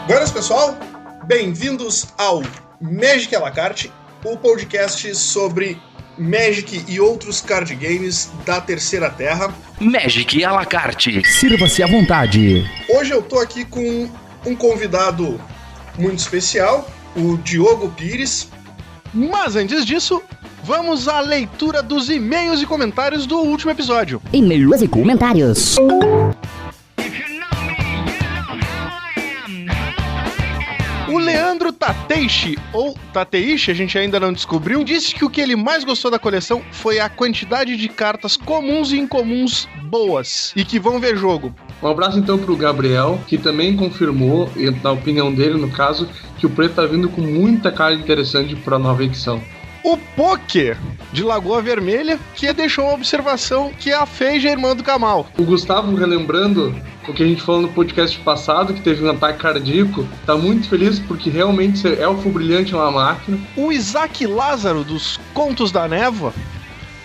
Buenas, pessoal! Bem-vindos ao Magic à la carte, o podcast sobre Magic e outros card games da Terceira Terra. Magic à la carte. Sirva-se à vontade. Hoje eu tô aqui com um convidado muito especial, o Diogo Pires. Mas antes disso, vamos à leitura dos e-mails e comentários do último episódio. E-mails e comentários. O Leandro Tateishi, ou Tateishi, a gente ainda não descobriu, disse que o que ele mais gostou da coleção foi a quantidade de cartas comuns e incomuns boas, e que vão ver jogo. Um abraço então pro Gabriel, que também confirmou, na opinião dele no caso, que o preto tá vindo com muita carta interessante pra nova edição. O Poker, de Lagoa Vermelha, que deixou uma observação que a Feija é irmã do Kamal. O Gustavo, relembrando o que a gente falou no podcast passado, que teve um ataque cardíaco, tá muito feliz porque realmente ser elfo brilhante é uma máquina. O Isaac Lázaro, dos Contos da Névoa,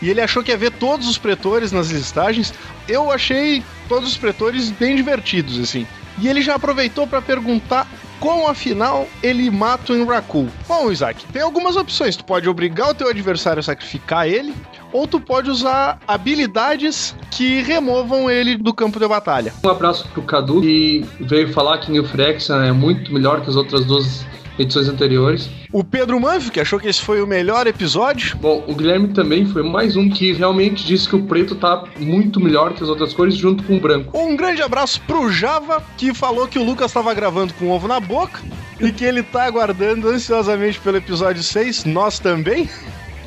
e ele achou que ia ver todos os pretores nas listagens. Eu achei todos os pretores bem divertidos, assim. E ele já aproveitou para perguntar como, afinal, ele mata o Emrakul. Bom, Isaac, tem algumas opções. Tu pode obrigar o teu adversário a sacrificar ele, ou tu pode usar habilidades que removam ele do campo de batalha. Um abraço pro Cadu, que veio falar que New Phyrexian é muito melhor que as outras duas edições anteriores. O Pedro Manfio, que achou que esse foi o melhor episódio. Bom, o Guilherme também foi mais um que realmente disse que o preto tá muito melhor que as outras cores, junto com o branco. Um grande abraço pro Java, que falou que o Lucas estava gravando com o ovo na boca e que ele tá aguardando ansiosamente pelo episódio 6, nós também.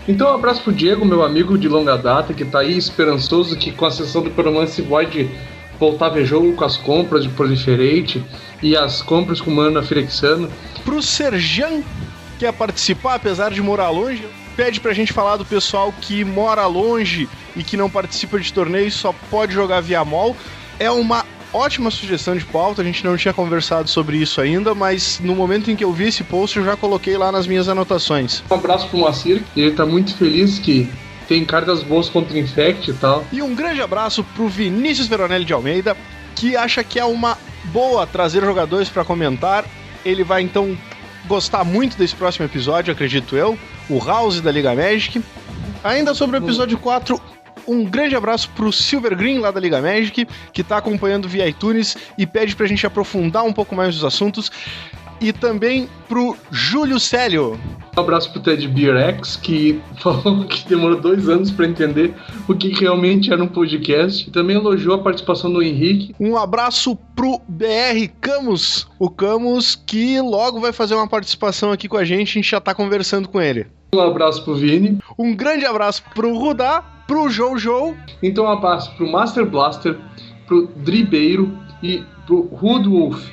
Então um abraço pro Diego, meu amigo de longa data, que tá aí esperançoso que com a sessão do Pyromancy Void voltar a ver jogo com as compras de Proliferate e as compras com Mana Phyrexiano. Pro Serjan, que quer participar, apesar de morar longe, pede pra gente falar do pessoal que mora longe e que não participa de torneios, só pode jogar via mall. É uma ótima sugestão de pauta, a gente não tinha conversado sobre isso ainda, mas no momento em que eu vi esse post eu já coloquei lá nas minhas anotações. Um abraço pro Moacir, ele tá muito feliz que tem cartas boas contra o Infect e tal. E um grande abraço pro Vinícius Veronelli de Almeida, que acha que é uma boa trazer jogadores pra comentar. Ele vai então gostar muito desse próximo episódio, acredito eu, o House da Liga Magic. Ainda sobre o episódio 4, um grande abraço pro Silver Green lá da Liga Magic, que tá acompanhando via iTunes e pede pra gente aprofundar um pouco mais os assuntos. E também pro Júlio Célio. Um abraço pro Ted Beer X, que falou que demorou 2 anos para entender o que realmente era um podcast. E também elogiou a participação do Henrique. Um abraço pro BR Camus, o Camus que logo vai fazer uma participação aqui com a gente já tá conversando com ele. Um abraço pro Vini. Um grande abraço pro Rudá, pro Jojo. Então um abraço pro Master Blaster, pro Dribeiro e pro Hood Wolf.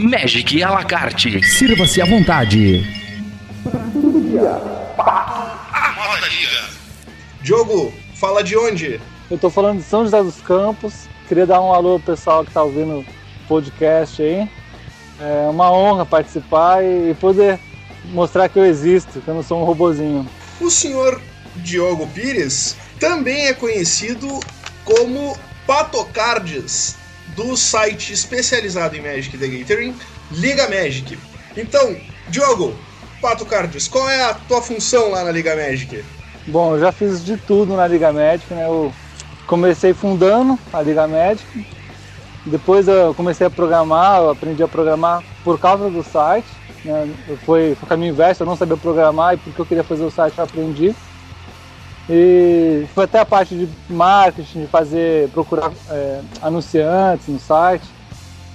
Magic à la carte. Sirva-se à vontade. Diogo, fala de onde? Eu tô falando de São José dos Campos. Queria dar um alô pro pessoal que tá ouvindo o podcast aí. É uma honra participar e poder mostrar que eu existo, que eu não sou um robozinho. O senhor Diogo Pires também é conhecido como Patocards, do site especializado em Magic the Gathering, Liga Magic. Então, Diogo, Patocards, qual é a tua função lá na Liga Magic? Bom, eu já fiz de tudo na Liga Magic, né? Eu comecei fundando a Liga Magic, depois eu comecei a programar, eu aprendi a programar por causa do site, né? Foi o caminho inverso, eu não sabia programar e porque eu queria fazer o site eu aprendi. E foi até a parte de marketing, de procurar anunciantes no site.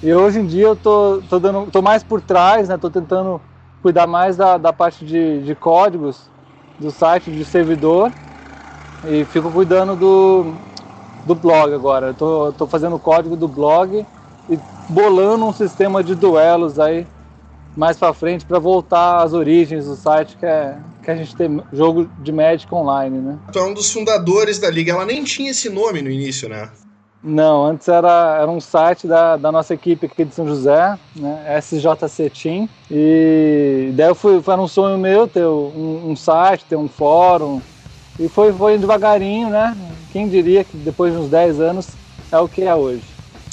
E hoje em dia eu tô mais por trás, né? Tô tentando cuidar mais da parte de códigos do site, de servidor. E fico cuidando do blog agora. Eu tô fazendo o código do blog e bolando um sistema de duelos aí mais pra frente para voltar às origens do site, que a gente tem jogo de Magic online, né? Tu é um dos fundadores da Liga, ela nem tinha esse nome no início, né? Não, antes era um site da nossa equipe aqui de São José, né? SJC Team, e daí era um sonho meu ter um site, ter um fórum, E foi devagarinho, né? Quem diria que depois de uns 10 anos é o que é hoje.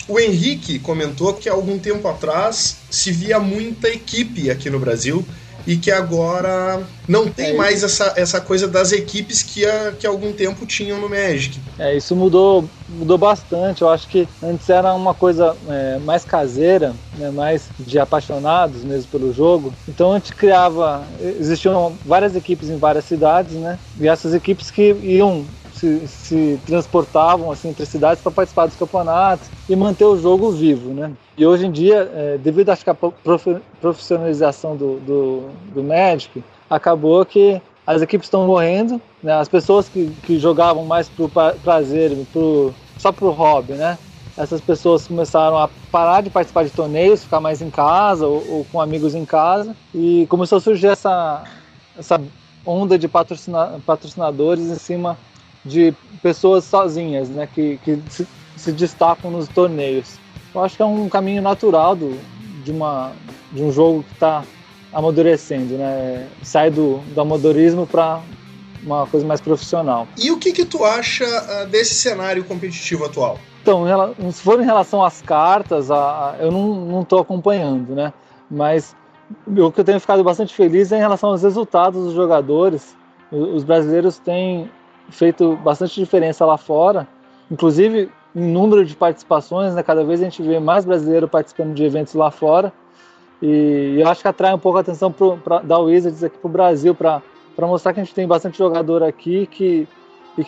O Henrique comentou que há algum tempo atrás se via muita equipe aqui no Brasil e que agora não tem mais essa coisa das equipes que há algum tempo tinham no Magic. Isso mudou bastante. Eu acho que antes era uma coisa mais caseira, né, mais de apaixonados mesmo pelo jogo. Então a gente existiam várias equipes em várias cidades, né? E essas equipes que iam se transportavam assim, entre cidades para participar dos campeonatos e manter o jogo vivo, né? E hoje em dia, devido acho que à profissionalização do Magic, acabou que as equipes estão morrendo, né? As pessoas que jogavam mais por prazer, só pro hobby, né? Essas pessoas começaram a parar de participar de torneios, ficar mais em casa ou com amigos em casa, e começou a surgir essa onda de patrocinadores em cima de pessoas sozinhas, né, que se destacam nos torneios. Eu acho que é um caminho natural de um jogo que está amadurecendo, né? Sai do amadorismo para uma coisa mais profissional. E o que tu acha desse cenário competitivo atual? Então, se for em relação às cartas, eu não estou acompanhando, né? Mas o que eu tenho ficado bastante feliz é em relação aos resultados dos jogadores. Os brasileiros têm feito bastante diferença lá fora, inclusive em número de participações, né? Cada vez a gente vê mais brasileiro participando de eventos lá fora, e eu acho que atrai um pouco a atenção da Wizards aqui para o Brasil, para mostrar que a gente tem bastante jogador aqui que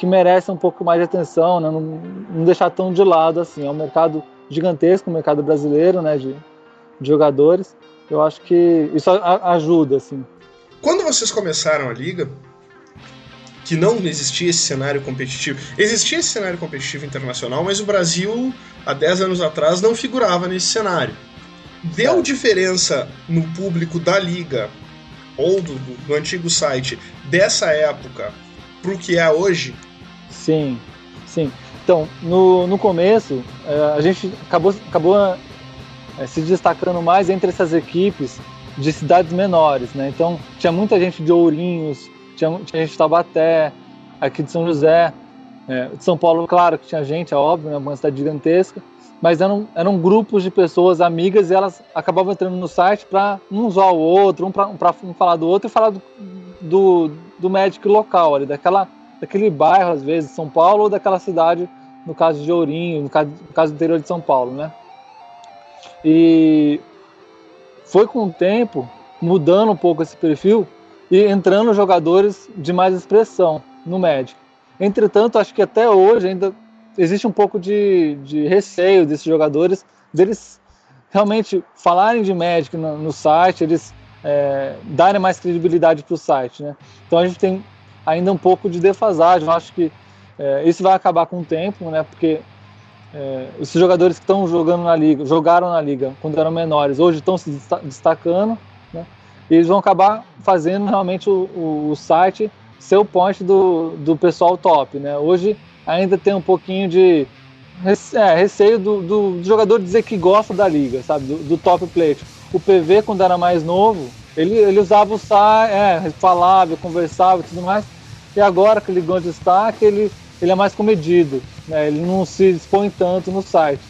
merece um pouco mais de atenção, né? Não deixar tão de lado assim. É um mercado gigantesco, o mercado brasileiro, né? de jogadores. Eu acho que isso ajuda, assim. Quando vocês começaram a liga, que não existia esse cenário competitivo. Existia esse cenário competitivo internacional, mas o Brasil, há 10 anos atrás, não figurava nesse cenário. Deu diferença no público da liga, ou do antigo site, dessa época, pro que é hoje? Sim. Então, no começo, a gente acabou se destacando mais entre essas equipes de cidades menores, né? Então, tinha muita gente de Ourinhos, tinha gente de Taubaté, aqui de São José, de São Paulo, claro que tinha gente, é óbvio, né, uma cidade gigantesca, mas eram grupos de pessoas amigas e elas acabavam entrando no site para um zoar o outro, para falar do outro e falar do Magic local, ali, daquele bairro, às vezes, de São Paulo, ou daquela cidade, no caso de Ourinho, no caso do interior de São Paulo, né? E foi com o tempo mudando um pouco esse perfil e entrando jogadores de mais expressão no Magic. Entretanto, acho que até hoje ainda existe um pouco de receio desses jogadores, deles realmente falarem de Magic no site, eles darem mais credibilidade para o site, né? Então a gente tem ainda um pouco de defasagem. Eu acho que isso vai acabar com o tempo, né? Porque esses jogadores que estão jogaram na liga quando eram menores, hoje estão se destacando, né? E eles vão acabar fazendo realmente o site ser o point do pessoal top, né? Hoje ainda tem um pouquinho de receio do jogador dizer que gosta da liga, sabe? Do top player. O PV, quando era mais novo, ele usava o site, falava, conversava e tudo mais, e agora que ele ganhou destaque, ele é mais comedido, né? Ele não se expõe tanto no site,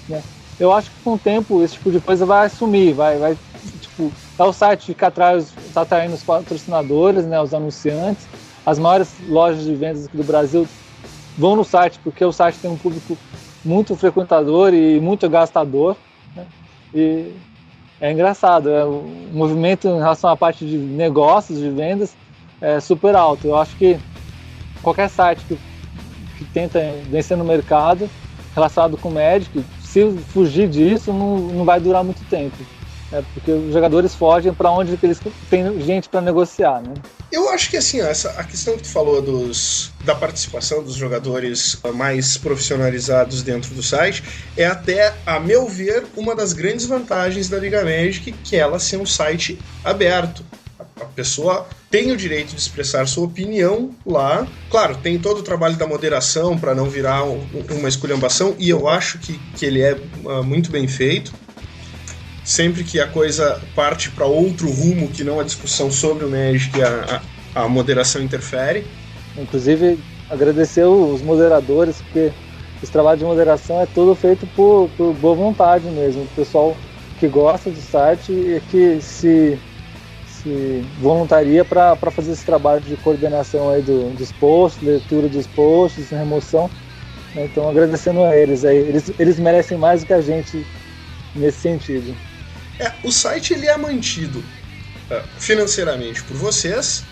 né? Eu acho que com o tempo esse tipo de coisa vai assumir, vai tipo, o site fica atrás, está atraindo os patrocinadores, né, os anunciantes. As maiores lojas de vendas aqui do Brasil vão no site porque o site tem um público muito frequentador e muito gastador, né? E é engraçado, o movimento em relação à parte de negócios, de vendas, é super alto. Eu acho que qualquer site que tenta vencer no mercado relacionado com o Magic, se fugir disso, não vai durar muito tempo. Porque os jogadores fogem para onde eles têm gente para negociar, né? Eu acho que assim, a questão que tu falou da participação dos jogadores mais profissionalizados dentro do site é até, a meu ver, uma das grandes vantagens da Liga Magic, que é ela ser um site aberto. A pessoa tem o direito de expressar sua opinião lá. Claro, tem todo o trabalho da moderação para não virar uma esculhambação, e eu acho que ele é muito bem feito. Sempre que a coisa parte para outro rumo que não a discussão sobre o Magic, a moderação interfere. Inclusive, agradecer os moderadores, porque esse trabalho de moderação é todo feito por boa vontade mesmo. O pessoal que gosta do site e que se voluntaria para fazer esse trabalho de coordenação aí dos posts, leitura dos posts, remoção. Então, agradecendo a eles aí. Eles merecem mais do que a gente nesse sentido. O site ele é mantido financeiramente por vocês,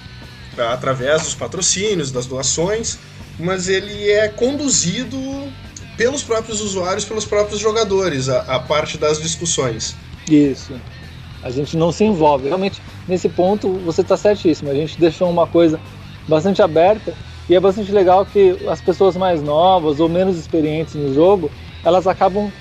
através dos patrocínios, das doações, mas ele é conduzido pelos próprios usuários, pelos próprios jogadores, a parte das discussões. Isso. A gente não se envolve. Realmente, nesse ponto, você está certíssimo. A gente deixou uma coisa bastante aberta e é bastante legal que as pessoas mais novas ou menos experientes no jogo, elas acabam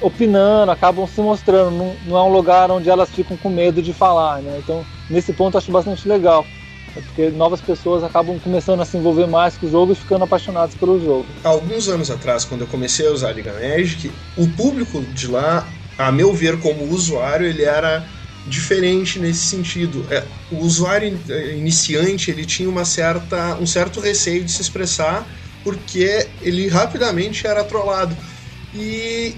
opinando, acabam se mostrando. Não é um lugar onde elas ficam com medo de falar, né? Então, nesse ponto, eu acho bastante legal. Porque novas pessoas acabam começando a se envolver mais com o jogo e ficando apaixonados pelo jogo. Há alguns anos atrás, quando eu comecei a usar a Liga Magic, o público de lá, a meu ver como usuário, ele era diferente nesse sentido. O usuário iniciante ele tinha um certo receio de se expressar, porque ele rapidamente era trollado. E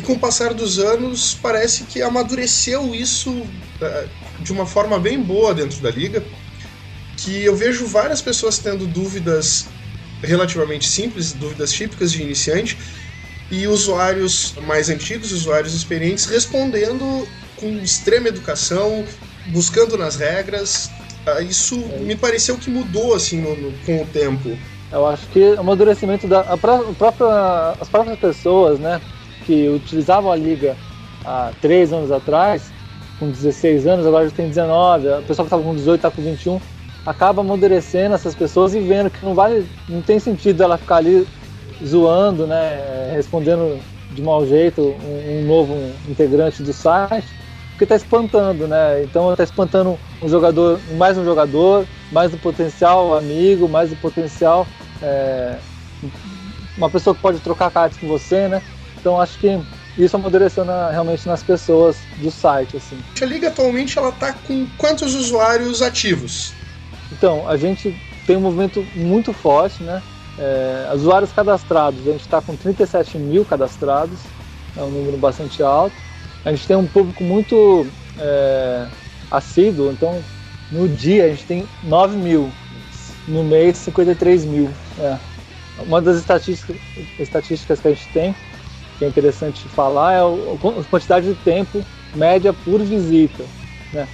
com o passar dos anos, parece que amadureceu isso de uma forma bem boa dentro da Liga, que eu vejo várias pessoas tendo dúvidas relativamente simples, dúvidas típicas de iniciante, e usuários mais antigos, usuários experientes, respondendo com extrema educação, buscando nas regras. Isso me pareceu que mudou assim com o tempo. Eu acho que o amadurecimento as próprias pessoas, né, que utilizavam a Liga há 3 anos atrás, com 16 anos, agora já tem 19, a pessoa que estava com 18 está com 21, acaba amadurecendo essas pessoas e vendo que não tem sentido ela ficar ali zoando, né, respondendo de mau jeito um novo integrante do site, porque está espantando, né? Então está espantando mais um jogador, mais um potencial amigo, mais um potencial uma pessoa que pode trocar cartas com você, né? Então acho que isso amadureceu realmente nas pessoas do site, assim. A Liga atualmente ela está com quantos usuários ativos? Então, a gente tem um movimento muito forte, né? Usuários cadastrados, a gente está com 37 mil cadastrados, é um número bastante alto. A gente tem um público muito assíduo, então no dia a gente tem 9 mil, no mês 53 mil. Uma das estatísticas que a gente tem, que é interessante falar, é a quantidade de tempo média por visita, né?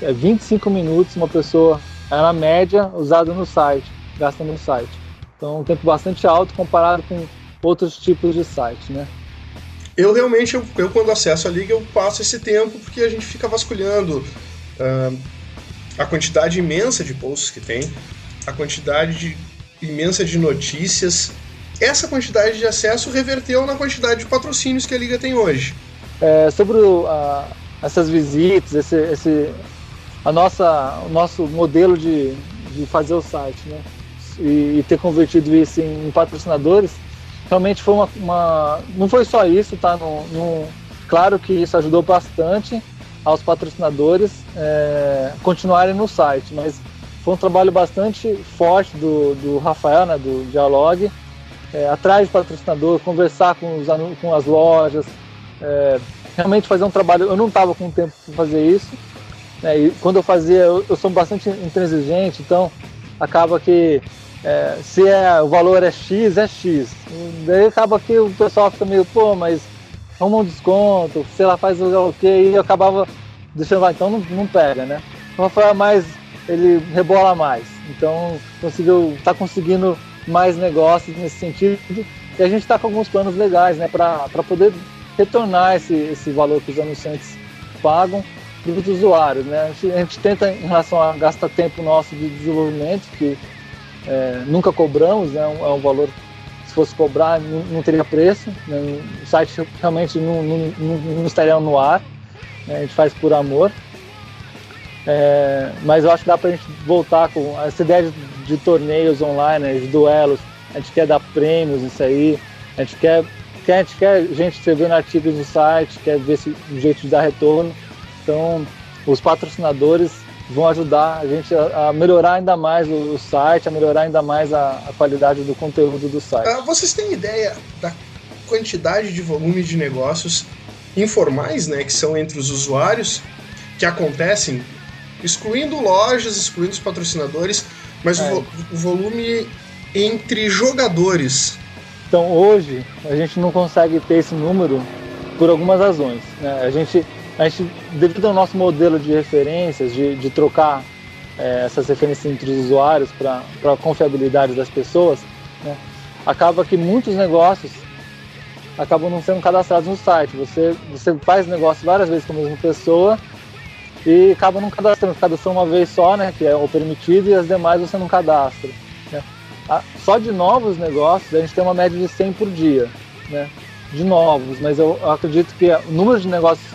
25 minutos uma pessoa, na média, usada no site, gasta no site. Então, um tempo bastante alto comparado com outros tipos de site, né? Eu realmente, quando acesso a Liga, eu passo esse tempo porque a gente fica vasculhando a quantidade imensa de posts que tem, a quantidade imensa de notícias. Essa quantidade de acesso reverteu na quantidade de patrocínios que a Liga tem hoje. Sobre essas visitas, o nosso modelo de fazer o site, né? E ter convertido isso em patrocinadores, realmente foi não foi só isso, tá? Claro que isso ajudou bastante aos patrocinadores continuarem no site, mas foi um trabalho bastante forte do Rafael, né, do Dialog, atrás de patrocinador, conversar com as lojas, realmente fazer um trabalho. Eu não estava com tempo para fazer isso, né, e quando eu fazia, eu sou bastante intransigente, então acaba que se o valor é X, é X. Daí acaba que o pessoal fica meio, mas arruma um desconto, sei lá, faz o quê, e eu acabava deixando lá, então não pega, né? O Rafael ele rebola mais, então tá conseguindo mais negócios nesse sentido, e a gente está com alguns planos legais, né, para poder retornar esse valor que os anunciantes pagam para os usuários, né? A gente tenta, em relação a gastar tempo nosso de desenvolvimento, que nunca cobramos, né? É um valor, se fosse cobrar, não teria preço, né? O site realmente não estaria no ar, né? A gente faz por amor, mas eu acho que dá pra gente voltar com essa ideia de torneios online, né? De duelos. A gente quer dar prêmios nisso aí, a gente quer gente escrevendo artigos no site, quer ver um jeito de dar retorno. Então os patrocinadores vão ajudar a gente a melhorar ainda mais o site, a melhorar ainda mais a qualidade do conteúdo do site. Vocês têm ideia da quantidade de volume de negócios informais, né, que são entre os usuários, que acontecem, excluindo lojas, excluindo os patrocinadores, mas o volume entre jogadores? Então hoje a gente não consegue ter esse número por algumas razões, né? A gente, devido ao nosso modelo de referências, de trocar essas referências entre os usuários para a confiabilidade das pessoas, né? Acaba que muitos negócios acabam não sendo cadastrados no site. Você faz negócio várias vezes com a mesma pessoa e acaba não cadastrando. Cadastrou uma vez só, né, que é o permitido, e as demais você não cadastra, né? Só de novos negócios a gente tem uma média de 100 por dia, né, de novos, mas eu acredito que o número de negócios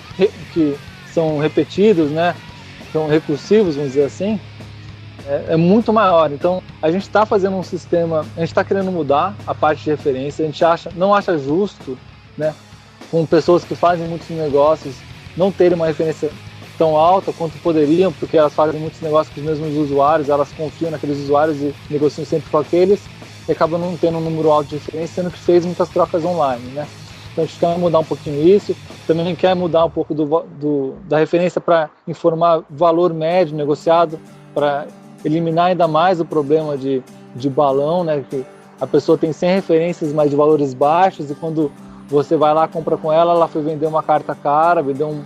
que são repetidos, né, são recursivos, vamos dizer assim, é muito maior. Então a gente está fazendo um sistema, a gente está querendo mudar a parte de referência. A gente não acha justo, né, com pessoas que fazem muitos negócios não terem uma referência tão alta quanto poderiam, porque elas fazem muitos negócios com os mesmos usuários, elas confiam naqueles usuários e negociam sempre com aqueles, e acabam não tendo um número alto de referência, sendo que fez muitas trocas online, né? Então a gente quer mudar um pouquinho isso, também quer mudar um pouco da referência para informar valor médio negociado, para eliminar ainda mais o problema de balão, né? Que a pessoa tem 100 referências, mas de valores baixos, e quando você vai lá, compra com ela foi vender uma carta cara, vendeu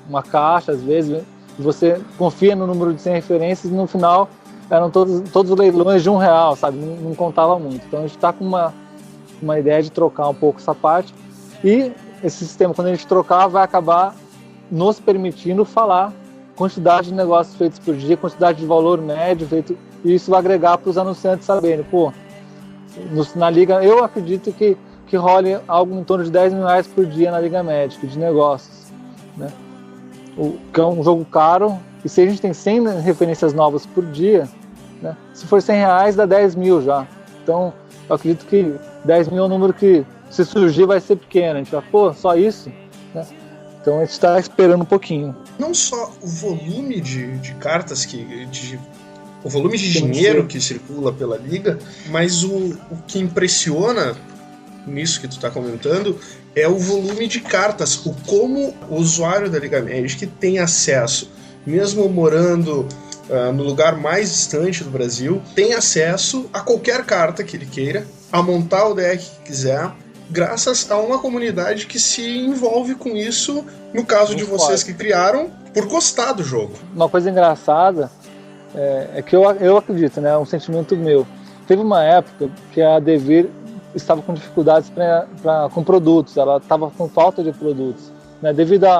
uma caixa, às vezes, e você confia no número de 100 referências, e no final eram todos os leilões de R$1, sabe? Não contava muito. Então a gente está com uma ideia de trocar um pouco essa parte, e esse sistema, quando a gente trocar, vai acabar nos permitindo falar quantidade de negócios feitos por dia, quantidade de valor médio feito, e isso vai agregar para os anunciantes saberem, na Liga, eu acredito que role algo em torno de R$10 mil por dia na Liga Magic, de negócios, né? Que é um jogo caro, e se a gente tem 100 referências novas por dia, né, se for R$100 dá 10 mil já. Então eu acredito que 10 mil é um número que, se surgir, vai ser pequeno. A gente vai, só isso, né? Então a gente está esperando um pouquinho. Não só o volume de cartas, o volume de dinheiro que circula pela Liga, mas o que impressiona nisso que tu está comentando é o volume de cartas, como o usuário da Liga Magic tem acesso, mesmo morando no lugar mais distante do Brasil, tem acesso a qualquer carta que ele queira, a montar o deck que quiser, graças a uma comunidade que se envolve com isso, no caso de vocês que criaram, por gostar do jogo. Uma coisa engraçada é que eu acredito, né, é um sentimento meu. Teve uma época que a Devir estava com dificuldades com produtos, ela estava com falta de produtos, né, devido à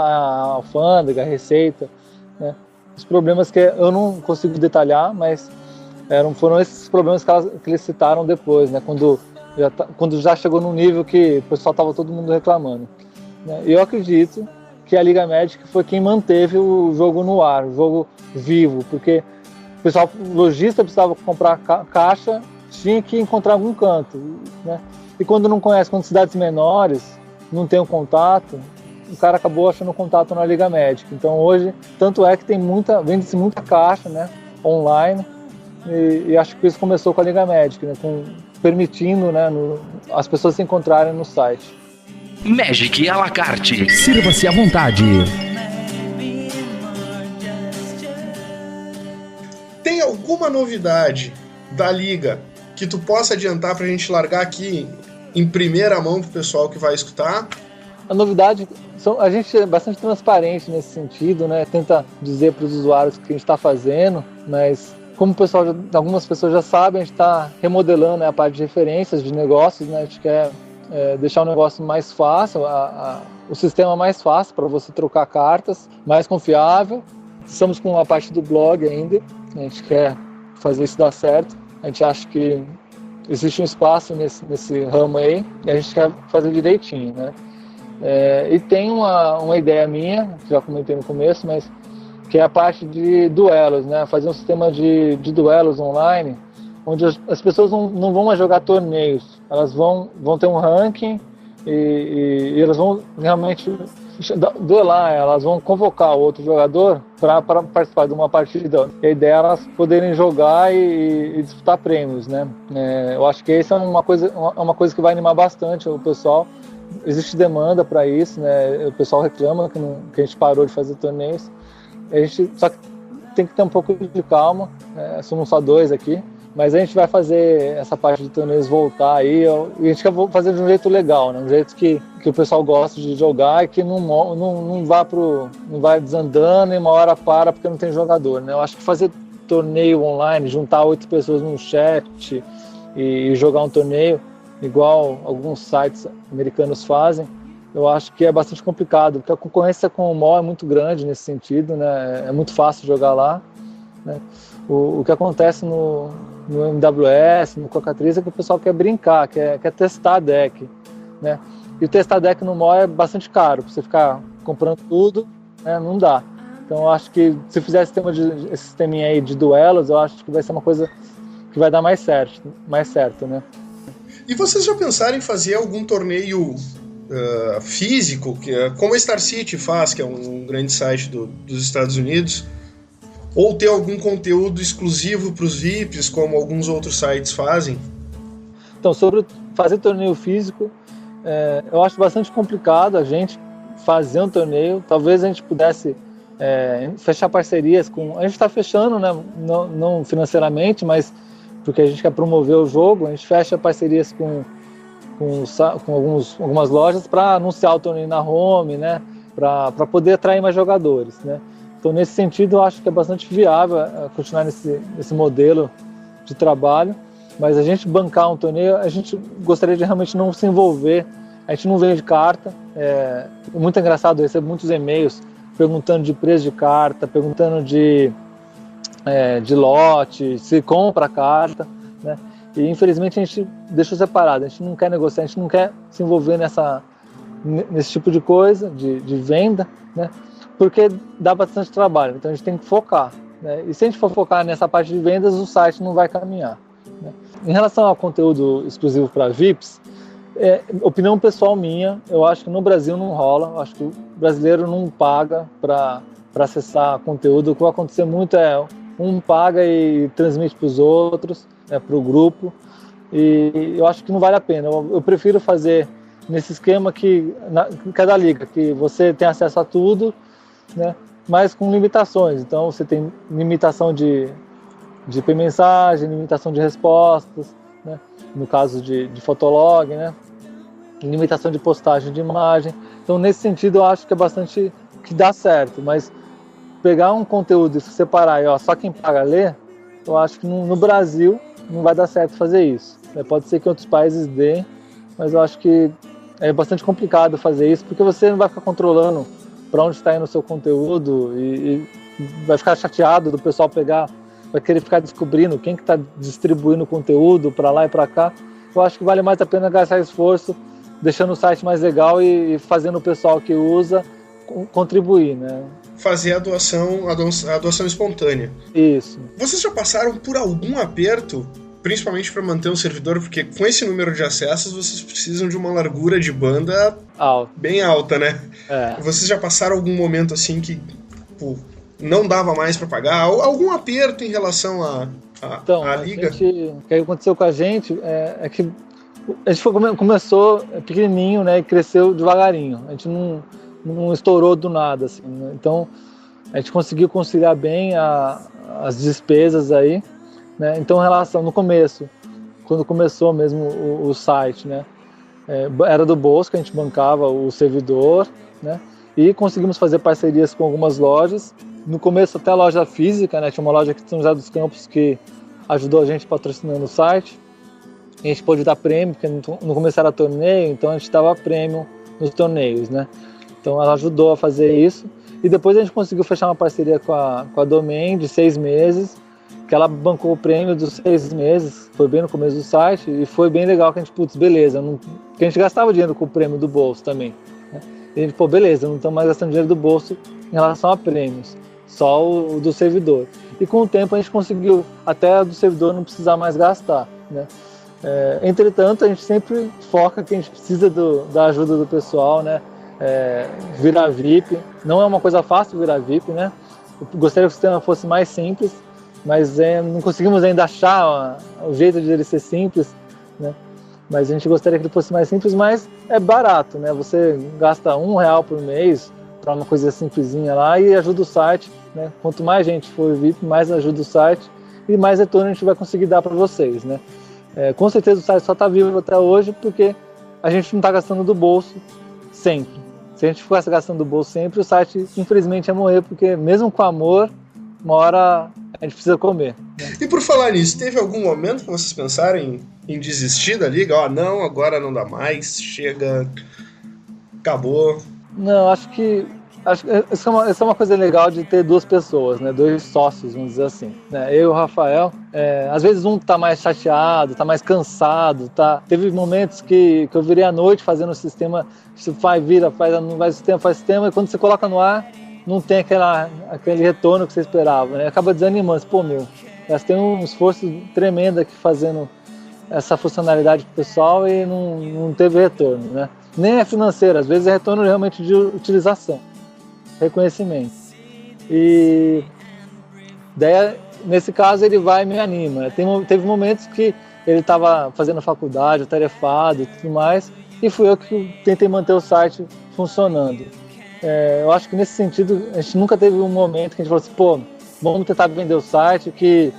alfândega, à receita, né, os problemas que eu não consigo detalhar, mas foram esses problemas que eles citaram depois, né, quando já chegou num nível que o pessoal estava todo mundo reclamando, né. Eu acredito que a Liga Magic foi quem manteve o jogo no ar, o jogo vivo, porque o lojista precisava comprar caixa, tinha que encontrar algum canto, né? E quando não conhece, quando cidades menores não tem um contato, o cara acabou achando contato na Liga Magic. Então hoje, tanto é que vende-se muita caixa, né, online, e acho que isso começou com a Liga Magic, né, permitindo, né, as pessoas se encontrarem no site. Magic à la carte. Sirva-se à vontade. Tem alguma novidade da Liga que tu possa adiantar pra gente largar aqui em primeira mão pro pessoal que vai escutar? A novidade, a gente é bastante transparente nesse sentido, né? Tenta dizer para os usuários o que a gente está fazendo, mas como algumas pessoas já sabem, a gente está remodelando, né, a parte de referências de negócios, né? A gente quer deixar o negócio mais fácil, o sistema mais fácil para você trocar cartas, mais confiável. Estamos com a parte do blog ainda, a gente quer fazer isso dar certo. A gente acha que existe um espaço nesse ramo aí, e a gente quer fazer direitinho, né? E tem uma ideia minha, que já comentei no começo, mas que é a parte de duelos, né? Fazer um sistema de duelos online, onde as pessoas não vão mais jogar torneios, elas vão ter um ranking e elas vão realmente duelar, elas vão convocar outro jogador para participar de uma partida. E a ideia é elas poderem jogar e disputar prêmios, né? Eu acho que isso é uma coisa que vai animar bastante o pessoal. Existe demanda para isso, né? O pessoal reclama que a gente parou de fazer torneios. Só que tem que ter um pouco de calma, né? Somos só 2 aqui. Mas a gente vai fazer essa parte de torneios voltar aí, e a gente quer fazer de um jeito legal, né? Um jeito que o pessoal gosta de jogar e que não vai desandando e uma hora para porque não tem jogador, né? Eu acho que fazer torneio online, juntar 8 pessoas num chat e jogar um torneio, igual alguns sites americanos fazem, eu acho que é bastante complicado, porque a concorrência com o MOL é muito grande nesse sentido, né? É muito fácil jogar lá, né? O que acontece no MWS, no Cocatriz, é que o pessoal quer brincar, quer testar deck, né? E o testar deck no MOL é bastante caro, pra você ficar comprando tudo, né? Não dá. Então eu acho que se fizer esse sisteminha aí de duelos, eu acho que vai ser uma coisa que vai dar mais certo, né? E vocês já pensaram em fazer algum torneio físico, como a Star City faz, que é um grande site dos Estados Unidos? Ou ter algum conteúdo exclusivo para os VIPs, como alguns outros sites fazem? Então, sobre fazer torneio físico, eu acho bastante complicado a gente fazer um torneio. Talvez a gente pudesse fechar parcerias com... A gente está fechando, né? Não financeiramente, mas porque a gente quer promover o jogo. A gente fecha parcerias com algumas lojas para anunciar o torneio na home, né? Para poder atrair mais jogadores, né? Então, nesse sentido, eu acho que é bastante viável continuar nesse modelo de trabalho, mas a gente bancar um torneio, a gente gostaria de realmente não se envolver, a gente não vende carta, é muito engraçado, eu recebo muitos e-mails perguntando de preço de carta, perguntando de lote, se compra a carta, né? E infelizmente a gente deixou separado, a gente não quer negociar, a gente não quer se envolver nesse tipo de coisa, de venda, né? Porque dá bastante trabalho, então a gente tem que focar, né? E se a gente for focar nessa parte de vendas, o site não vai caminhar, né? Em relação ao conteúdo exclusivo para VIPs, opinião pessoal minha, eu acho que no Brasil não rola, eu acho que o brasileiro não paga para acessar conteúdo. O que vai acontecer muito é um paga e transmite para os outros, para o grupo, e eu acho que não vale a pena. Eu prefiro fazer nesse esquema que cada liga, que você tem acesso a tudo, né? Mas com limitações. Então você tem limitação de mensagem, limitação de respostas, né? No caso de fotolog, né? Limitação de postagem de imagem. Então nesse sentido eu acho que é bastante que dá certo, mas pegar um conteúdo e separar e só quem paga lê, eu acho que no Brasil não vai dar certo fazer isso. Pode ser que em outros países dê, mas eu acho que é bastante complicado fazer isso, porque você não vai ficar controlando para onde está indo o seu conteúdo e vai ficar chateado do pessoal pegar, vai querer ficar descobrindo quem que está distribuindo o conteúdo para lá e para cá. Eu acho que vale mais a pena gastar esforço deixando o site mais legal e fazendo o pessoal que usa contribuir, né? Fazer a doação espontânea. Isso. Vocês já passaram por algum aperto, principalmente para manter um servidor, porque com esse número de acessos vocês precisam de uma largura de banda bem alta, né? Vocês já passaram algum momento assim que não dava mais para pagar? Algum aperto em relação à liga? O que aconteceu com a gente é que a gente começou pequenininho, né, e cresceu devagarinho. A gente não estourou do nada, assim, né? Então a gente conseguiu conciliar bem as despesas aí, né? Então, em relação no começo, quando começou mesmo o site, né, era do bolso que a gente bancava o servidor, né? E conseguimos fazer parcerias com algumas lojas. No começo até a loja física, né? Tinha uma loja aqui de São José dos Campos que ajudou a gente patrocinando o site. A gente pôde dar prêmio, porque no começo era torneio, então a gente dava prêmio nos torneios, né? Então ela ajudou a fazer isso. E depois a gente conseguiu fechar uma parceria com a Domain de 6 meses, que ela bancou o prêmio dos 6 meses, foi bem no começo do site, e foi bem legal que a gente, beleza, porque a gente gastava dinheiro com o prêmio do bolso também, né? E a gente, beleza, não estamos mais gastando dinheiro do bolso em relação a prêmios, só o do servidor. E com o tempo a gente conseguiu até do servidor não precisar mais gastar, né? Entretanto, a gente sempre foca que a gente precisa da ajuda do pessoal, né? virar VIP. Não é uma coisa fácil virar VIP, né? Eu gostaria que o sistema fosse mais simples, mas não conseguimos ainda achar o jeito de ele ser simples, né? Mas a gente gostaria que ele fosse mais simples, mas é barato, né? Você gasta R$1 por mês para uma coisa simplesinha lá e ajuda o site, né? Quanto mais gente for VIP, mais ajuda o site e mais retorno a gente vai conseguir dar para vocês, né? Com certeza o site só está vivo até hoje porque a gente não está gastando do bolso sempre. Se a gente fosse gastando do bolso sempre, o site infelizmente ia morrer, porque mesmo com amor, uma hora a gente precisa comer, né? E por falar nisso, teve algum momento que vocês pensaram em desistir da liga? Não, agora não dá mais, chega, acabou. Não, acho que isso é uma coisa legal de ter duas pessoas, né? 2 sócios, vamos dizer assim, né? Eu e o Rafael, às vezes um tá mais chateado, tá mais cansado, tá? Teve momentos que eu virei à noite fazendo o sistema, não vai sistema, faz sistema, e quando você coloca no ar, não tem aquele retorno que você esperava, né? Acaba desanimando, elas têm um esforço tremendo aqui fazendo essa funcionalidade pro pessoal e não teve retorno, né? Nem é financeiro, às vezes é retorno realmente de utilização, reconhecimento. E daí, nesse caso, ele vai e me anima, né? Teve momentos que ele estava fazendo faculdade, tarefado e tudo mais, e fui eu que tentei manter o site funcionando. Eu acho que nesse sentido, a gente nunca teve um momento que a gente falou assim, vamos tentar vender o site, que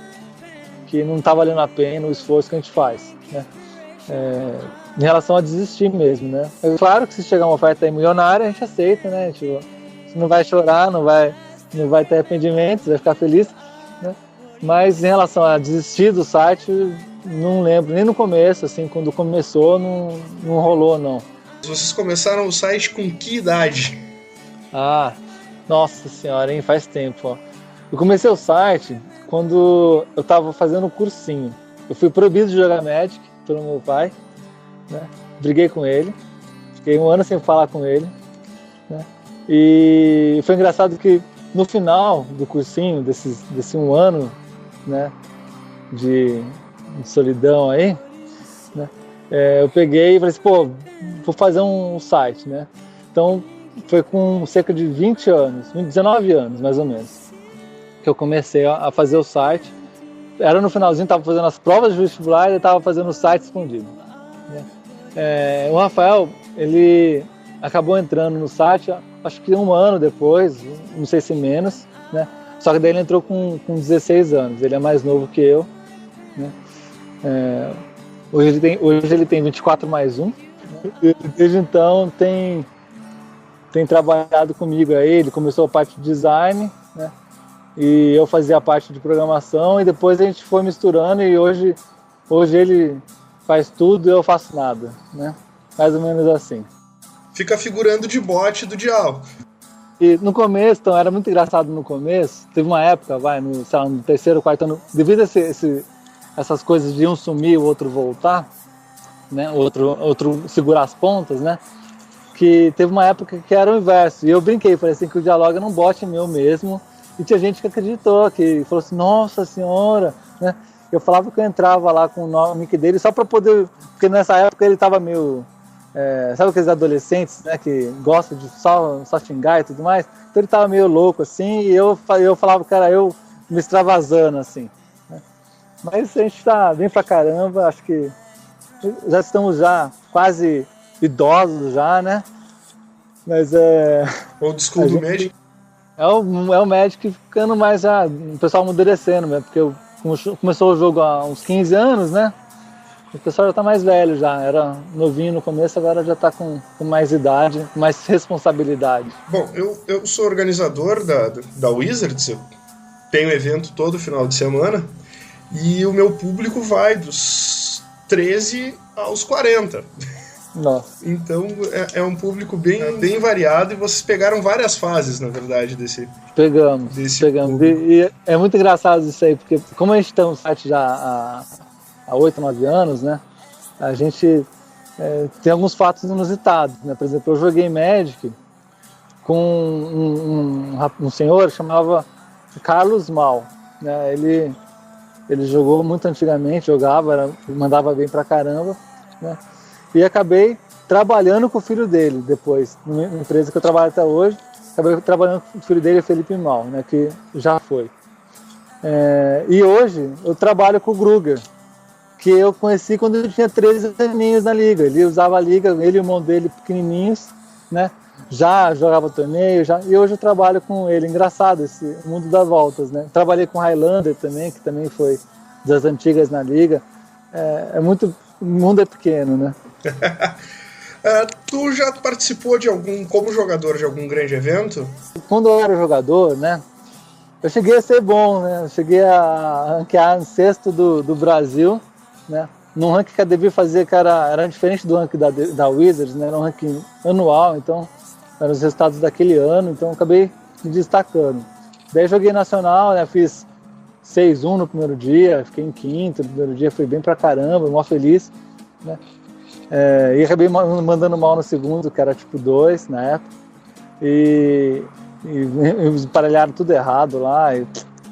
não está valendo a pena o esforço que a gente faz, né? Em relação a desistir mesmo, né? É claro que se chegar uma oferta aí milionária, a gente aceita, né? A gente não vai chorar, não vai ter arrependimentos, vai ficar feliz, né? Mas em relação a desistir do site, não lembro, nem no começo, assim, quando começou, não rolou, não. Vocês começaram o site com que idade? Nossa senhora, hein? Faz tempo, ó. Eu comecei o site quando eu tava fazendo um cursinho. Eu fui proibido de jogar Magic pelo meu pai, né? Briguei com ele, fiquei 1 ano sem falar com ele, né? E foi engraçado que no final do cursinho, desse 1 ano, né, de solidão aí, né, eu peguei e falei assim, vou fazer um site, né? Então foi com cerca de 19 anos mais ou menos, que eu comecei a fazer o site. Era no finalzinho, estava fazendo as provas de vestibular e estava fazendo o site escondido, né? O Rafael, ele acabou entrando no site, acho que 1 ano depois, não sei se menos, né? Só que daí ele entrou com 16 anos, ele é mais novo que eu, né? Hoje ele tem 24 mais 1, né? E desde então tem trabalhado comigo aí. Ele começou a parte de design, né? E eu fazia a parte de programação, e depois a gente foi misturando, e hoje ele faz tudo e eu faço nada, né? Mais ou menos assim. Fica figurando de bot do diabo. E no começo, então, era muito engraçado no começo. Teve uma época, no 3º, 4º ano, devido a essas coisas de um sumir, o outro voltar, né? O outro segurar as pontas, né? Que teve uma época que era o inverso. E eu brinquei, falei assim, que o Dialoga era um bot meu mesmo. E tinha gente que acreditou, que falou assim, nossa senhora, né? Eu falava que eu entrava lá com o nick dele só para poder... Porque nessa época ele estava meio... sabe aqueles adolescentes, né, que gostam de só xingar e tudo mais? Então ele estava meio louco, assim, e eu falava que era eu me extravasando, assim, né? Mas a gente está bem pra caramba, acho que já estamos quase idosos já, né? Mas Ou desculpa do Magic. É o Magic ficando mais o pessoal amadurecendo, né? Porque começou o jogo há uns 15 anos, né? O pessoal já tá mais velho já, era novinho no começo, agora já tá com mais idade, mais responsabilidade. Bom, eu sou organizador da Wizards, eu tenho evento todo final de semana, e o meu público vai dos 13 aos 40. Nossa. Então é um público bem variado, e vocês pegaram várias fases, na verdade, desse... Pegamos. E é muito engraçado isso aí, porque como a gente tem um site já há 8, 9 anos, né? A gente tem alguns fatos inusitados, né? Por exemplo, eu joguei Magic com um senhor que chamava Carlos Mal, né? Ele jogou muito antigamente, mandava bem pra caramba, né? E acabei trabalhando com o filho dele depois, numa empresa que eu trabalho até hoje. Acabei trabalhando com o filho dele, Felipe Mal, né, que já foi. E hoje eu trabalho com o Gruger, que eu conheci quando eu tinha 13 aninhos na liga. Ele usava a liga, ele e o irmão dele pequenininhos, né? Já jogava torneio, e hoje eu trabalho com ele. Engraçado esse mundo das voltas, né? Trabalhei com o Highlander também, que também foi das antigas na liga. O mundo é pequeno, né? Tu já participou como jogador de algum grande evento? Quando eu era jogador, né? Eu cheguei a ser bom, né? Eu cheguei a ranquear em sexto do Brasil, né? Num ranking que a Devir fazia, que era diferente do ranking da Wizards, né? Era um ranking anual, então eram os resultados daquele ano, então eu acabei me destacando. Daí joguei nacional, né? Fiz 6-1 no primeiro dia, fiquei em quinto no primeiro dia, fui bem pra caramba, mó feliz, né? E acabei mandando mal no segundo, que era tipo 2 na época, e emparelharam tudo errado lá, e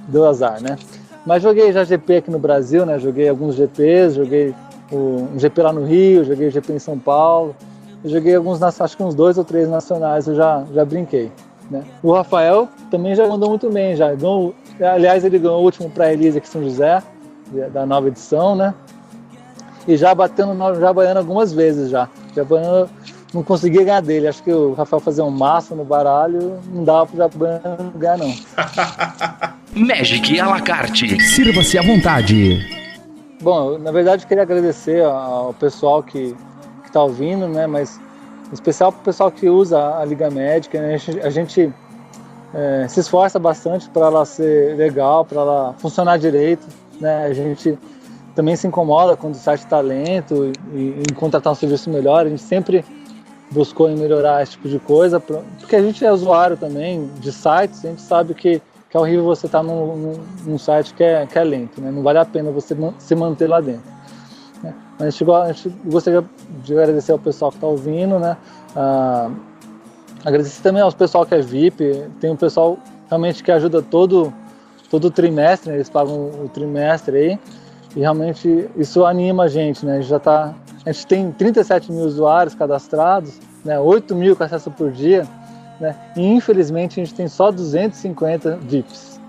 deu azar, né? Mas joguei já GP aqui no Brasil, né? Joguei alguns GPs, joguei um GP lá no Rio, joguei GP em São Paulo, joguei acho que uns 2 ou 3 nacionais eu já brinquei, né? O Rafael também já mandou muito bem, já ganhou, aliás, ele ganhou o último pré-release aqui em São José, da nova edição, né? E já batendo no Jabaiano algumas vezes já. Jabaiano não conseguia ganhar dele. Acho que o Rafael fazia um maço no baralho, não dava pro Jabaiano ganhar, não. Magic à la carte. Sirva-se à vontade. Bom, eu, na verdade, queria agradecer ao pessoal que tá ouvindo, né? Mas em especial pro pessoal que usa a Liga Magic, né? A gente se esforça bastante para ela ser legal, para ela funcionar direito, né? A gente também se incomoda quando o site está lento e em contratar um serviço melhor. A gente sempre buscou em melhorar esse tipo de coisa, porque a gente é usuário também de sites, a gente sabe que é horrível você estar num site que é lento, né? Não vale a pena você se manter lá dentro, né? Mas a gente gostaria de agradecer ao pessoal que está ouvindo, né? Agradecer também ao pessoal que é VIP, tem um pessoal realmente que ajuda todo trimestre, né? Eles pagam o trimestre aí, e realmente isso anima a gente, né? A gente tem 37 mil usuários cadastrados, né? 8 mil com acesso por dia, né? E infelizmente a gente tem só 250 VIPs,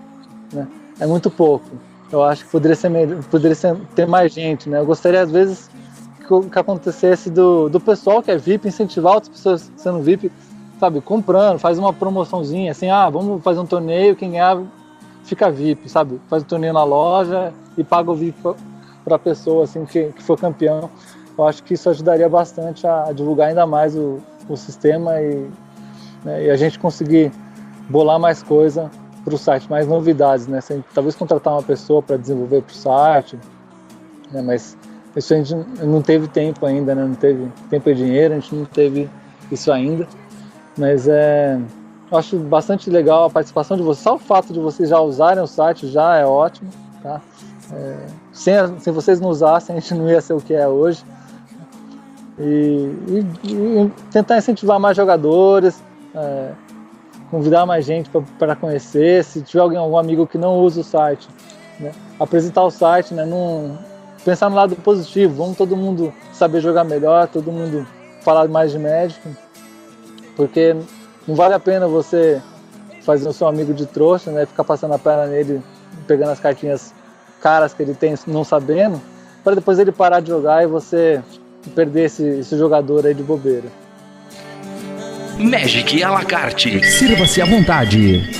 né? É muito pouco. Eu acho que poderia ter mais gente, né? Eu gostaria às vezes que acontecesse do pessoal que é VIP incentivar outras pessoas sendo VIP, sabe? Comprando, faz uma promoçãozinha, assim, vamos fazer um torneio, quem ganhar fica VIP, sabe? Faz o torneio na loja e paga o VIP para a pessoa assim, que for campeão. Eu acho que isso ajudaria bastante a divulgar ainda mais o sistema né, e a gente conseguir bolar mais coisa para o site, mais novidades, né? Talvez contratar uma pessoa para desenvolver para o site, né? Mas isso a gente não teve tempo ainda, né? Não teve tempo e dinheiro, a gente não teve isso ainda. Mas eu acho bastante legal a participação de vocês. Só o fato de vocês já usarem o site já é ótimo, tá? Se vocês não usassem, a gente não ia ser o que é hoje. E tentar incentivar mais jogadores, convidar mais gente para conhecer. Se tiver algum amigo que não usa o site, né? Apresentar o site, né? Pensar no lado positivo. Vamos todo mundo saber jogar melhor, todo mundo falar mais de Magic, porque não vale a pena você fazer o seu amigo de trouxa, né? Ficar passando a perna nele, pegando as cartinhas caras que ele tem, não sabendo, para depois ele parar de jogar e você perder esse jogador aí de bobeira. Magic à la carte. Sirva-se à vontade.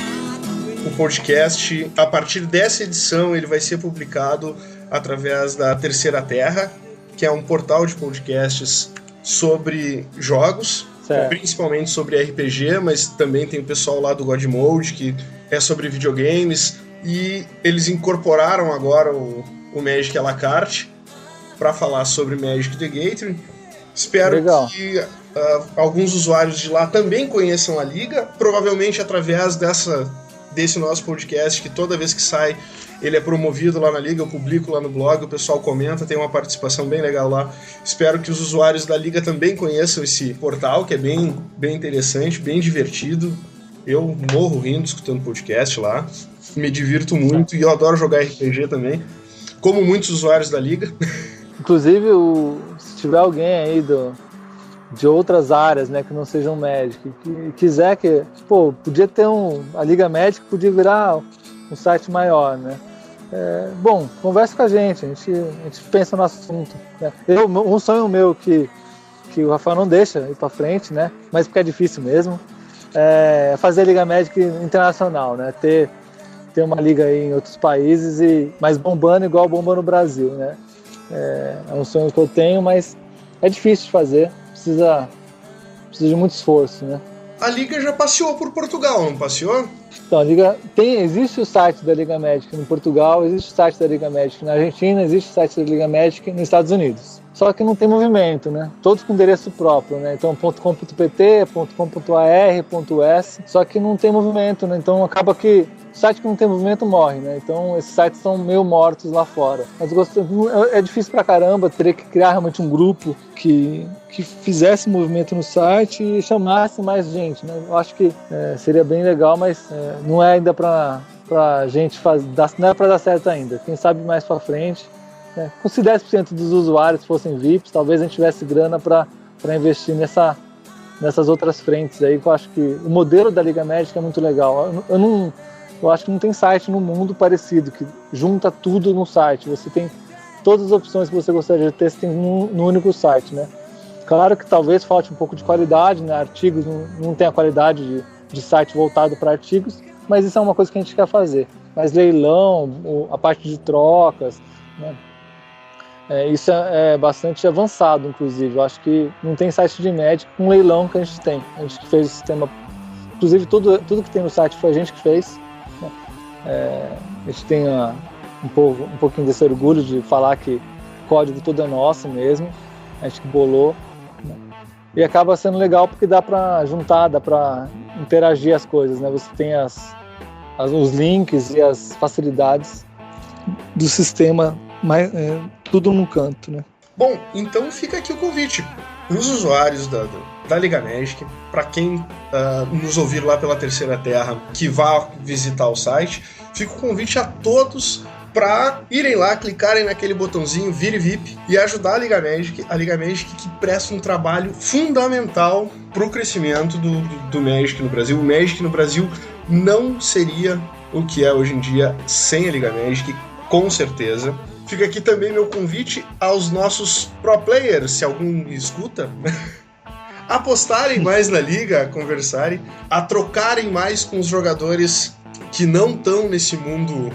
O podcast, a partir dessa edição, ele vai ser publicado através da Terceira Terra, que é um portal de podcasts sobre jogos, principalmente sobre RPG, mas também tem o pessoal lá do God Mode, que é sobre videogames, e eles incorporaram agora o Magic à la carte para falar sobre Magic the Gathering. Espero que alguns usuários de lá também conheçam a liga, provavelmente através desse nosso podcast, que toda vez que sai ele é promovido lá na liga, eu publico lá no blog, o pessoal comenta, tem uma participação bem legal lá. Espero que os usuários da liga também conheçam esse portal, que é bem interessante, bem divertido. Eu morro rindo escutando podcast lá, me divirto muito e eu adoro jogar RPG também, como muitos usuários da liga. Inclusive, se tiver alguém aí de outras áreas, né, que não sejam Magic, que quiser que, podia ter a Liga Magic podia virar um site maior, né? Bom, conversa com a gente pensa no assunto, né? Um sonho meu que o Rafael não deixa ir para frente, né? Mas porque é difícil mesmo, é fazer a Liga Magic internacional, né? Ter uma liga aí em outros países mas bombando igual bomba no Brasil, né? É um sonho que eu tenho, mas é difícil de fazer, precisa de muito esforço, né? A liga já passeou por Portugal, não passeou? Então, a liga existe o site da Liga Magic no Portugal, existe o site da Liga Magic na Argentina, existe o site da Liga Magic nos Estados Unidos. Só que não tem movimento, né? Todos com endereço próprio, né? Então, .com.pt, .com.ar, .s, só que não tem movimento, né? Então, acaba que o site que não tem movimento morre, né? Então, esses sites estão meio mortos lá fora. Mas é difícil pra caramba, teria que criar realmente um grupo que fizesse movimento no site e chamasse mais gente, né? Eu acho que seria bem legal, mas não é ainda pra gente fazer, não é pra dar certo ainda. Quem sabe mais pra frente. Se 10% dos usuários fossem VIPs, talvez a gente tivesse grana para investir nessas outras frentes aí, que eu acho que o modelo da Liga Magic é muito legal. Eu acho que não tem site no mundo parecido, que junta tudo no site. Você tem todas as opções que você gostaria de ter, você tem no único site, né? Claro que talvez falte um pouco de qualidade, né? Artigos não tem a qualidade de site voltado para artigos, mas isso é uma coisa que a gente quer fazer. Mas leilão, a parte de trocas, né? Isso é bastante avançado, inclusive. Eu acho que não tem site de Magic com leilão que a gente tem. A gente que fez o sistema. Inclusive, tudo que tem no site foi a gente que fez. Né? A gente tem um pouquinho desse orgulho de falar que o código todo é nosso mesmo. A gente que bolou. Né? E acaba sendo legal porque dá para juntar, dá para interagir as coisas. Né? Você tem os links e as facilidades do sistema. Mas tudo num canto, né? Bom, então fica aqui o convite para os usuários da Liga Magic, para quem nos ouvir lá pela Terceira Terra, que vá visitar o site, fica o convite a todos para irem lá, clicarem naquele botãozinho Vire VIP e ajudar a Liga Magic que presta um trabalho fundamental para o crescimento do Magic no Brasil. O Magic no Brasil não seria o que é hoje em dia sem a Liga Magic, com certeza. Fica aqui também meu convite aos nossos pro players, se algum escuta, apostarem mais na liga, a conversarem, a trocarem mais com os jogadores que não estão nesse mundo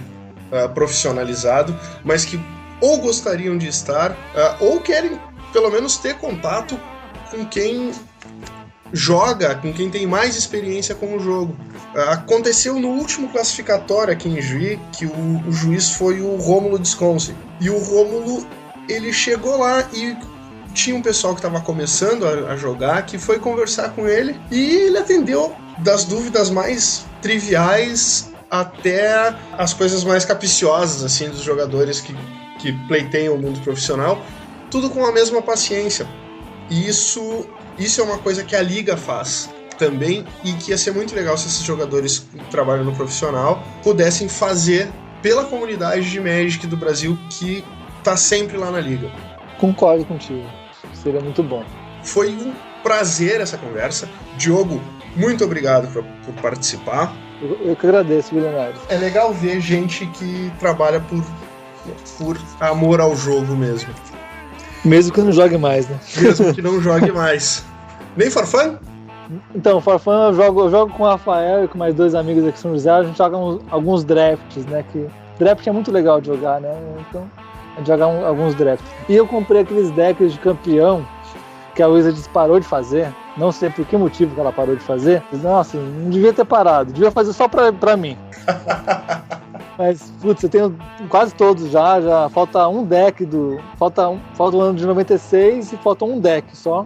profissionalizado, mas que ou gostariam de estar, ou querem pelo menos ter contato com quem joga, com quem tem mais experiência com o jogo. Aconteceu no último classificatório aqui em Juí, que o juiz foi o Rômulo Desconce. E o Rômulo, ele chegou lá e tinha um pessoal que estava começando a jogar, que foi conversar com ele, e ele atendeu das dúvidas mais triviais até as coisas mais capiciosas, assim, dos jogadores que pleiteiam o mundo profissional, tudo com a mesma paciência. E isso é uma coisa que a Liga faz também, e que ia ser muito legal se esses jogadores que trabalham no profissional pudessem fazer pela comunidade de Magic do Brasil, que tá sempre lá na Liga. Concordo contigo, seria muito bom. Foi um prazer essa conversa. Diogo, muito obrigado por participar. Eu que agradeço, Leonardo. É legal ver gente que trabalha por amor ao jogo mesmo. Mesmo que não jogue mais, né? Mesmo que não jogue mais. Nem for fun? Então, for fun eu jogo com o Rafael e com mais dois amigos aqui em São José. A gente joga alguns drafts, né? Que draft é muito legal de jogar, né? Então, a gente joga alguns drafts. E eu comprei aqueles decks de campeão que a Wizards parou de fazer. Não sei por que motivo que ela parou de fazer. Nossa, não devia ter parado. Devia fazer só pra mim. Mas, putz, eu tenho quase todos já falta um deck falta o ano de 96 e falta um deck só,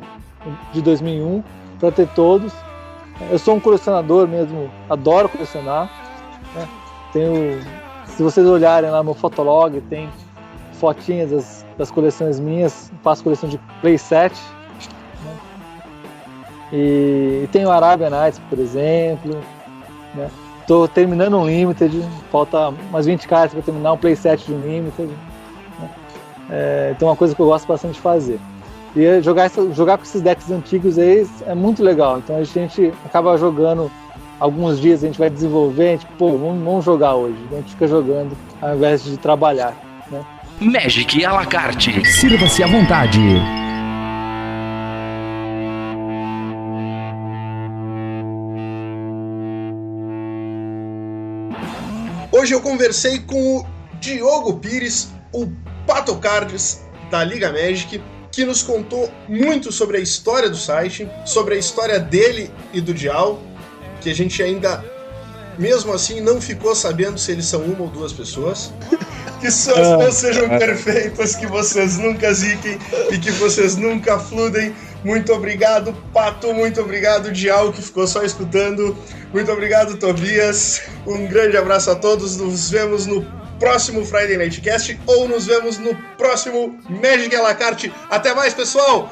de 2001, para ter todos. Eu sou um colecionador mesmo, adoro colecionar, né? Se vocês olharem lá no meu Fotolog, tem fotinhas das coleções minhas, faço coleção de playset, né? E tem o Arabian Nights, por exemplo, né? Estou terminando um Limited, falta umas 20 cartas para terminar um playset de um Limited. Né? Então é uma coisa que eu gosto bastante de fazer. E jogar com esses decks antigos aí é muito legal. Então a gente acaba jogando alguns dias, a gente vai desenvolver, a gente, vamos jogar hoje. A gente fica jogando ao invés de trabalhar, né? Magic à la carte. Sirva-se à vontade. Hoje eu conversei com o Diogo Pires, o Patocards da Liga Magic, que nos contou muito sobre a história do site, sobre a história dele e do Dial, que a gente ainda, mesmo assim, não ficou sabendo se eles são uma ou duas pessoas. Que suas não sejam perfeitas, que vocês nunca ziquem e que vocês nunca fludem. Muito obrigado, Pato. Muito obrigado, Dial, que ficou só escutando. Muito obrigado, Tobias. Um grande abraço a todos. Nos vemos no próximo Friday Night Cast ou nos vemos no próximo Magic à la carte. Até mais, pessoal!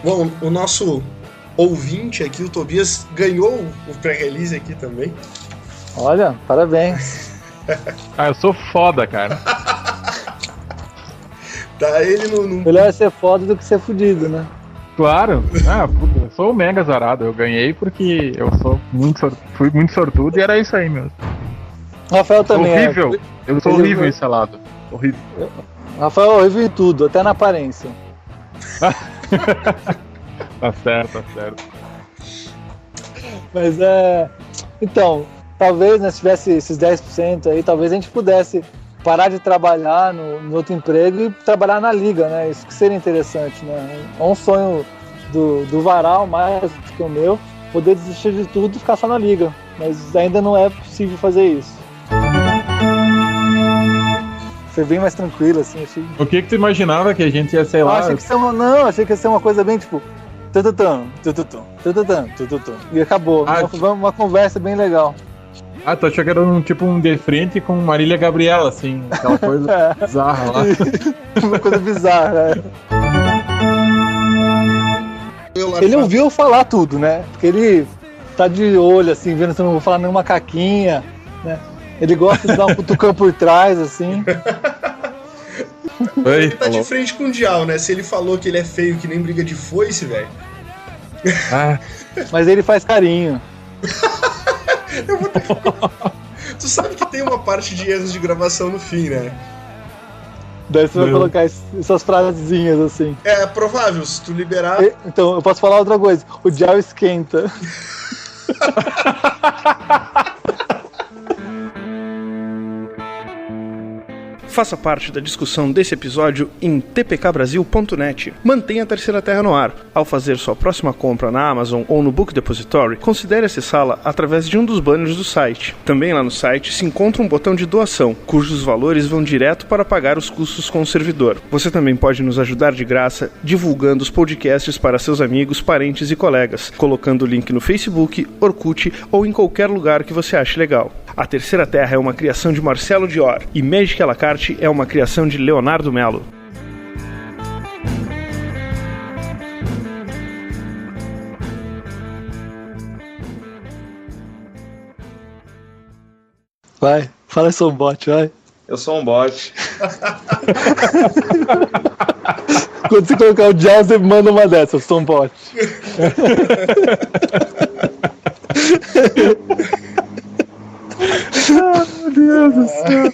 Bom, o nosso ouvinte aqui, o Tobias, ganhou o pré-release aqui também. Olha, parabéns. Eu sou foda, cara. Tá ele no... Melhor é ser foda do que ser fudido, né? Claro. Eu sou o mega zarado. Eu ganhei porque eu sou fui muito sortudo e era isso aí mesmo. Rafael também horrível. Eu sou horrível em selado. Horrível. Rafael é horrível em tudo, até na aparência. Tá certo. Mas então, talvez, né, se tivesse esses 10% aí, talvez a gente pudesse parar de trabalhar no outro emprego e trabalhar na liga, né? Isso que seria interessante, né? É um sonho do Varal, mais do que o meu, poder desistir de tudo e ficar só na liga. Mas ainda não é possível fazer isso. Foi bem mais tranquilo, assim. Achei... O que tu imaginava que a gente ia, sei lá... Achei que ia ser uma coisa bem, tipo... E acabou. Uma conversa bem legal. Tu achou que era um de frente com Marília Gabriela, assim. Aquela coisa bizarra lá. Uma coisa bizarra, Ele ouviu eu falar tudo, né? Porque ele tá de olho, assim, vendo se eu não vou falar nenhuma caquinha, né? Ele gosta de dar um cutucão por trás, assim. Ele tá de frente com o Dial, né? Se ele falou que ele é feio, que nem briga de foice, velho. Mas ele faz carinho. Tu sabe que tem uma parte de erros de gravação no fim, né? Daí você vai colocar essas frasezinhas assim. É provável, se tu liberar. Então, eu posso falar outra coisa. O Dial esquenta. Faça parte da discussão desse episódio em tpkbrasil.net. Mantenha a Terceira Terra no ar. Ao fazer sua próxima compra na Amazon ou no Book Depository, considere acessá-la através de um dos banners do site. Também lá no site se encontra um botão de doação, cujos valores vão direto para pagar os custos com o servidor. Você também pode nos ajudar de graça divulgando os podcasts para seus amigos, parentes e colegas, colocando o link no Facebook, Orkut ou em qualquer lugar que você ache legal. A Terceira Terra é uma criação de Marcelo Dior e Magic à la carte é uma criação de Leonardo Melo. Vai, fala aí, sou um bot, vai. Eu sou um bot. Quando você colocar o Dial, você manda uma dessas, eu sou um bot. Meu Deus do céu.